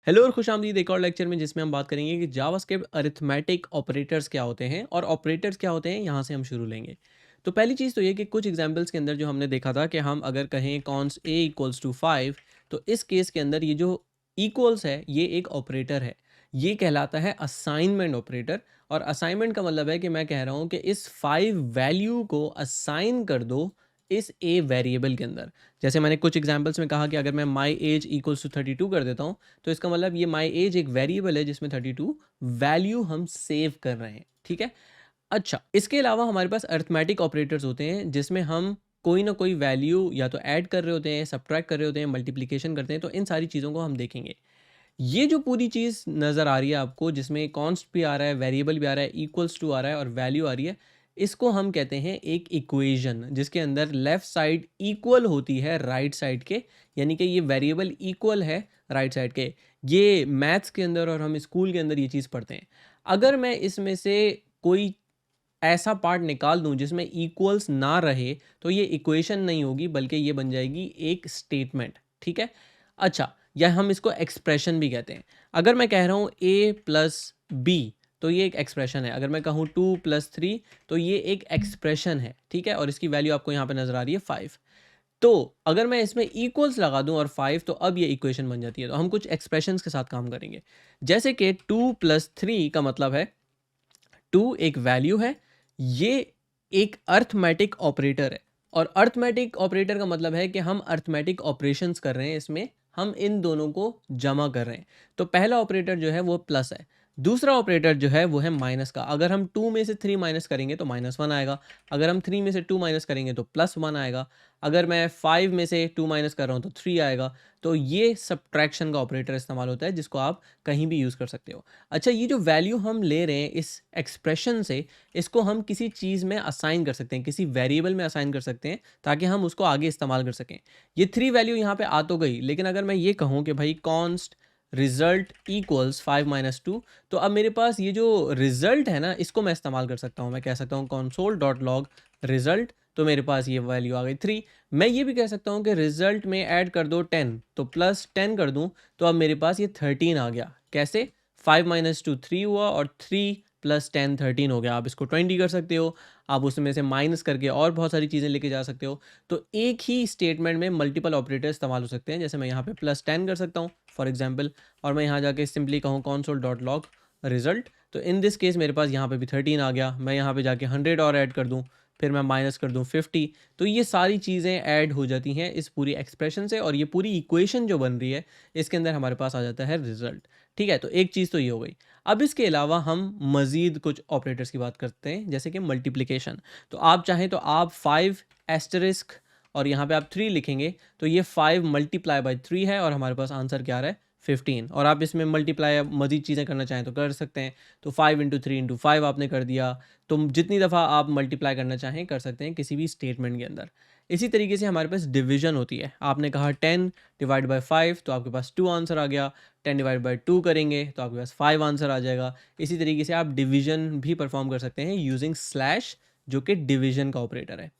Hello और खुशामदीद एक और लेक्चर में जिसमें हम बात करेंगे कि जावास्क्रिप्ट अरिथमेटिक ऑपरेटर्स क्या होते हैं और ऑपरेटर्स क्या होते हैं यहाँ से हम शुरू लेंगे। तो पहली चीज़ तो ये कि कुछ एग्जांपल्स के अंदर जो हमने देखा था कि हम अगर कहें कॉन्स ए इक्वल्स टू 5, तो इस केस के अंदर ये जो इक्वल्स है ये एक ऑपरेटर है। ये कहलाता है असाइनमेंट ऑपरेटर। और असाइनमेंट का मतलब है कि मैं कह रहा हूँ कि इस 5 वैल्यू को असाइन कर दो इस ए वेरिएबल के अंदर। जैसे मैंने कुछ एग्जांपल्स में कहा कि अगर मैं माई एज इक्वल्स टू 32 कर देता हूँ, तो इसका मतलब ये माई एज एक वेरिएबल है जिसमें 32 वैल्यू हम सेव कर रहे हैं। ठीक है। अच्छा, इसके अलावा हमारे पास अरिथमेटिक ऑपरेटर्स होते हैं जिसमें हम कोई ना कोई वैल्यू या तो ऐड कर रहे होते हैं, सब्ट्रैक्ट कर रहे होते हैं, मल्टीप्लिकेशन करते हैं। तो इन सारी चीज़ों को हम देखेंगे। ये जो पूरी चीज़ नज़र आ रही है आपको, जिसमें कॉन्स्ट भी आ रहा है, वेरिएबल भी आ रहा है, इक्वल्स टू आ रहा है और वैल्यू आ रही है, इसको हम कहते हैं एक इक्वेशन, जिसके अंदर लेफ्ट साइड इक्वल होती है राइट साइड के। यानी कि ये वेरिएबल इक्वल है राइट साइड के। ये मैथ्स के अंदर और हम स्कूल के अंदर ये चीज़ पढ़ते हैं। अगर मैं इसमें से कोई ऐसा पार्ट निकाल दूं जिसमें इक्वल्स ना रहे, तो ये इक्वेशन नहीं होगी, बल्कि ये बन जाएगी एक स्टेटमेंट। ठीक है। अच्छा, या हम इसको एक्सप्रेशन भी कहते हैं। अगर मैं कह रहा हूँ ए प्लस बी, तो ये एक एक्सप्रेशन है। अगर मैं कहूँ 2 + 3, तो ये एक एक्सप्रेशन है। ठीक है। और इसकी वैल्यू आपको यहाँ पे नज़र आ रही है 5। तो अगर मैं इसमें इक्वल्स लगा दूं और 5, तो अब ये इक्वेशन बन जाती है। तो हम कुछ एक्सप्रेशंस के साथ काम करेंगे। जैसे कि 2 + 3 का मतलब है 2 एक वैल्यू है, ये एक अर्थमेटिक ऑपरेटर है। और अर्थमेटिक ऑपरेटर का मतलब है कि हम अर्थमेटिक ऑपरेशंस कर रहे हैं, इसमें हम इन दोनों को जमा कर रहे हैं। तो पहला ऑपरेटर जो है वो प्लस है, दूसरा ऑपरेटर जो है वो है माइनस का। अगर हम 2 में से 3 माइनस करेंगे तो -1 आएगा। अगर हम 3 में से 2 माइनस करेंगे तो +1 आएगा। अगर मैं 5 में से 2 माइनस कर रहा हूँ तो 3 आएगा। तो ये सब्ट्रैक्शन का ऑपरेटर इस्तेमाल होता है, जिसको आप कहीं भी यूज़ कर सकते हो। अच्छा, ये जो वैल्यू हम ले रहे हैं इस एक्सप्रेशन से, इसको हम किसी चीज़ में असाइन कर सकते हैं, किसी वेरिएबल में असाइन कर सकते हैं, ताकि हम उसको आगे इस्तेमाल कर सकें। ये 3 वैल्यू यहाँ पे आ तो गई, लेकिन अगर मैं ये कहूँ कि भाई कॉन्स्ट रिजल्ट इक्वल्स 5 - 2, तो अब मेरे पास ये जो रिजल्ट है ना, इसको मैं इस्तेमाल कर सकता हूँ। मैं कह सकता हूँ console.log रिजल्ट, तो मेरे पास ये वैल्यू आ गई 3। मैं ये भी कह सकता हूँ कि रिजल्ट में ऐड कर दो 10, तो +10 कर दूँ, तो अब मेरे पास ये 13 आ गया। कैसे? 5 - 2 3 हुआ और 3 + 10 13 हो गया। आप इसको 20 कर सकते हो, आप उसमें से माइनस करके और बहुत सारी चीज़ें लेके जा सकते हो। तो एक ही स्टेटमेंट में मल्टीपल ऑपरेटर इस्तेमाल हो सकते हैं। जैसे मैं यहाँ पे +10 कर सकता हूँ फॉर एग्जांपल, और मैं यहाँ जाके सिंपली कहूँ console.log रिजल्ट, तो इन दिस केस मेरे पास यहाँ पे भी 13 आ गया। मैं यहाँ पे जाके 100 और ऐड कर दूँ, फिर मैं माइनस कर दूँ 50, तो ये सारी चीज़ें ऐड हो जाती हैं इस पूरी एक्सप्रेशन से, और ये पूरी इक्वेशन जो बन रही है इसके अंदर हमारे पास आ जाता है रिजल्ट। ठीक है। तो एक चीज़ तो ये हो गई। अब इसके अलावा हम मज़ीद कुछ ऑपरेटर्स की बात करते हैं, जैसे कि मल्टीप्लिकेशन। तो आप चाहें तो आप 5 एस्टरिस्क और यहाँ पे आप 3 लिखेंगे, तो ये 5 × 3 है और हमारे पास आंसर क्या आ रहा है 15। और आप इसमें मल्टीप्लाई मज़ीद चीज़ें करना चाहें तो कर सकते हैं। तो 5 × 3 × 5 आपने कर दिया। तो जितनी दफ़ा आप मल्टीप्लाई करना चाहें कर सकते हैं किसी भी स्टेटमेंट के अंदर। इसी तरीके से हमारे पास डिवीज़न होती है। आपने कहा 10 ÷ 5, तो आपके पास 2 आंसर आ गया। 10 ÷ 2 करेंगे तो आपके पास 5 आंसर आ जाएगा। इसी तरीके से आप डिवीज़न भी परफॉर्म कर सकते हैं यूजिंग स्लैश, जो कि डिवीज़न का ऑपरेटर है।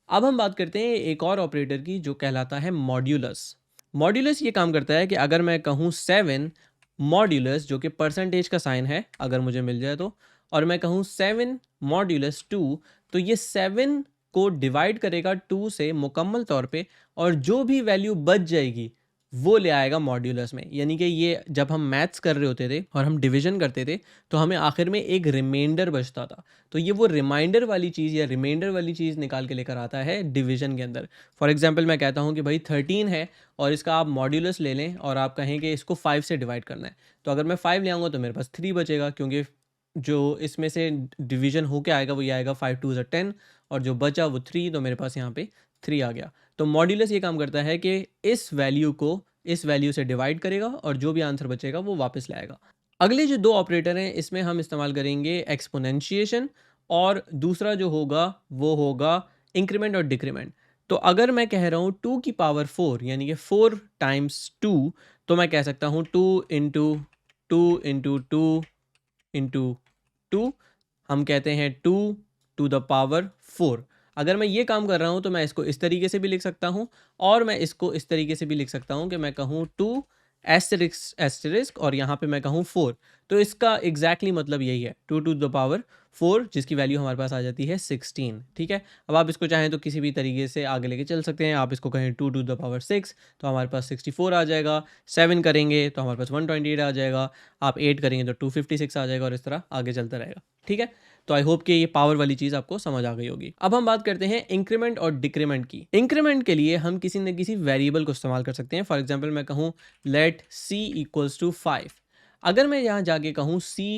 अब हम बात करते हैं एक और ऑपरेटर की जो कहलाता है मॉड्यूलस। मॉड्यूलस ये काम करता है कि अगर मैं कहूँ 7 मॉड्यूलस, जो कि परसेंटेज का साइन है अगर मुझे मिल जाए तो, और मैं कहूँ 7 - 2, तो ये 7 को डिवाइड करेगा 2 से मुकम्मल तौर पे, और जो भी वैल्यू बच जाएगी वो ले आएगा मॉड्यूलस में। यानी कि ये जब हम मैथ्स कर रहे होते थे और हम डिवीजन करते थे, तो हमें आखिर में एक रिमाइंडर बचता था। तो ये वो रिमाइंडर वाली चीज़ या रिमाइंडर वाली चीज़ निकाल के लेकर आता है डिवीजन के अंदर। फॉर एग्जांपल मैं कहता हूँ कि भाई 13 है और इसका आप मॉड्यूलस ले लें और आप कहें कि इसको 5 से डिवाइड करना है। तो अगर मैं 5 ले आऊँगा तो मेरे पास 3 बचेगा, क्योंकि जो इसमें से डिवीजन होके आएगा वो ये आएगा 5 2 10, और जो बचा वो 3, तो मेरे पास यहाँ पे 3 आ गया। तो मॉड्यूलस ये काम करता है कि इस वैल्यू को इस वैल्यू से डिवाइड करेगा और जो भी आंसर बचेगा वो वापस लाएगा। अगले जो 2 ऑपरेटर हैं इसमें हम इस्तेमाल करेंगे एक्सपोनेंशिएशन, और दूसरा जो होगा वो होगा इंक्रीमेंट और डिक्रीमेंट। तो अगर मैं कह रहा हूँ 2 की पावर 4, यानी कि 4 × 2, तो मैं कह सकता हूँ 2 × 2 × 2 × 2, हम कहते हैं 2 ⁴ अगर मैं ये काम कर रहा हूँ तो मैं इसको इस तरीके से भी लिख सकता हूँ, और मैं इसको इस तरीके से भी लिख सकता हूँ कि मैं कहूँ 2 एस्टेरिस्क एस्टेरिस्क और यहाँ पे मैं कहूँ 4, तो इसका एग्जैक्टली मतलब यही है 2 टू द पावर 4, जिसकी वैल्यू हमारे पास आ जाती है 16। ठीक है, अब आप इसको चाहें तो किसी भी तरीके से आगे लेके चल सकते हैं। आप इसको कहें 2 टू द पावर 6 तो हमारे पास 64 आ जाएगा, 7 करेंगे तो हमारे पास 128 आ जाएगा, आप 8 करेंगे तो 256 आ जाएगा और इस तरह आगे चलता रहेगा। ठीक है, तो आई होप कि ये पावर वाली चीज़ आपको समझ आ गई होगी। अब हम बात करते हैं इंक्रीमेंट और डिक्रीमेंट की। इंक्रीमेंट के लिए हम किसी न किसी वेरिएबल को इस्तेमाल कर सकते हैं। फॉर एग्जांपल मैं कहूँ लेट c इक्वल्स टू 5। अगर मैं यहाँ जाके कहूँ c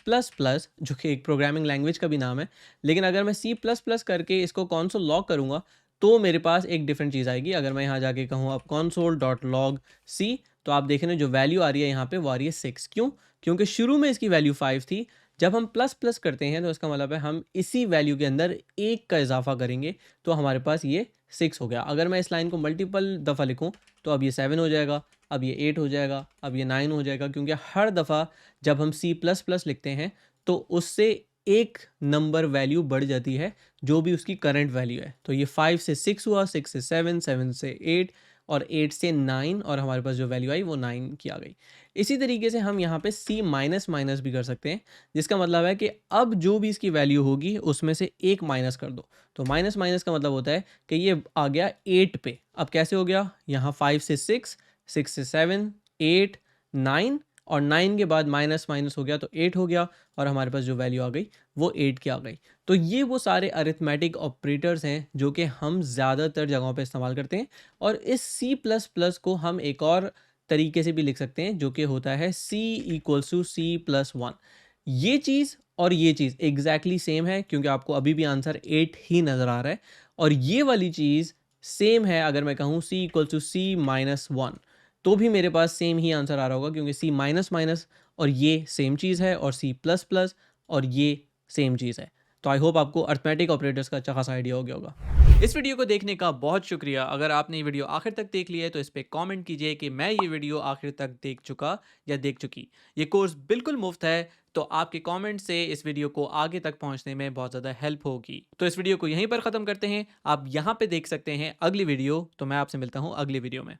प्लस प्लस, जो कि एक प्रोग्रामिंग लैंग्वेज का भी नाम है, लेकिन अगर मैं c प्लस प्लस करके इसको कॉन्सोल लॉग करूँगा तो मेरे पास एक डिफरेंट चीज़ आएगी। अगर मैं यहाँ जाके कहूँ अब कॉन्सोल डॉट लॉग c, तो आप देख रहे हैं जो वैल्यू आ रही है यहाँ पे वो आ रही है 6। क्यों? क्योंकि शुरू में इसकी वैल्यू 5 थी। जब हम प्लस प्लस करते हैं तो इसका मतलब है हम इसी वैल्यू के अंदर एक का इजाफा करेंगे तो हमारे पास ये 6 हो गया। अगर मैं इस लाइन को मल्टीपल दफ़ा लिखूं तो अब ये 7 हो जाएगा, अब ये 8 हो जाएगा, अब ये 9 हो जाएगा, क्योंकि हर दफ़ा जब हम C प्लस प्लस लिखते हैं तो उससे एक नंबर वैल्यू बढ़ जाती है जो भी उसकी करंट वैल्यू है। तो ये 5 से 6 हुआ, 6 से 7, 7 से 8 और 8 से 9 और हमारे पास जो वैल्यू आई वो 9 की आ गई। इसी तरीके से हम यहाँ पे C माइनस माइनस भी कर सकते हैं, जिसका मतलब है कि अब जो भी इसकी वैल्यू होगी उसमें से एक माइनस कर दो। तो माइनस माइनस का मतलब होता है कि ये आ गया 8 पे। अब कैसे हो गया? यहाँ 5 से 6, 6 से 7, 8, 9 और 9 के बाद माइनस माइनस हो गया तो 8 हो गया और हमारे पास जो वैल्यू आ गई वो 8 की आ गई। तो ये वो सारे अरिथमेटिक ऑपरेटर्स हैं जो कि हम ज़्यादातर जगहों पे इस्तेमाल करते हैं। और इस C प्लस प्लस को हम एक और तरीके से भी लिख सकते हैं जो कि होता है C इक्वल्स टू C+1। ये चीज़ और ये चीज़ एग्जैक्टली सेम है, क्योंकि आपको अभी भी आंसर 8 ही नज़र आ रहा है। और ये वाली चीज़ सेम है अगर मैं कहूँ C इक्वल्स टू C-1, तो भी मेरे पास सेम ही आंसर आ रहा होगा, क्योंकि C माइनस माइनस और ये सेम चीज़ है और C प्लस प्लस और ये सेम चीज़ है। तो आई होप आपको अरिथमेटिक ऑपरेटर्स का अच्छा खासा आइडिया हो गया होगा। इस वीडियो को देखने का बहुत शुक्रिया। अगर आपने ये वीडियो आखिर तक देख लिया है तो इस पे कमेंट कीजिए कि मैं ये वीडियो आखिर तक देख चुका या देख चुकी। ये कोर्स बिल्कुल मुफ्त है, तो आपके कमेंट से इस वीडियो को आगे तक पहुंचने में बहुत ज़्यादा हेल्प होगी। तो इस वीडियो को यहीं पर ख़त्म करते हैं। आप यहाँ पे देख सकते हैं अगली वीडियो। तो मैं आपसे मिलता हूँ अगली वीडियो में।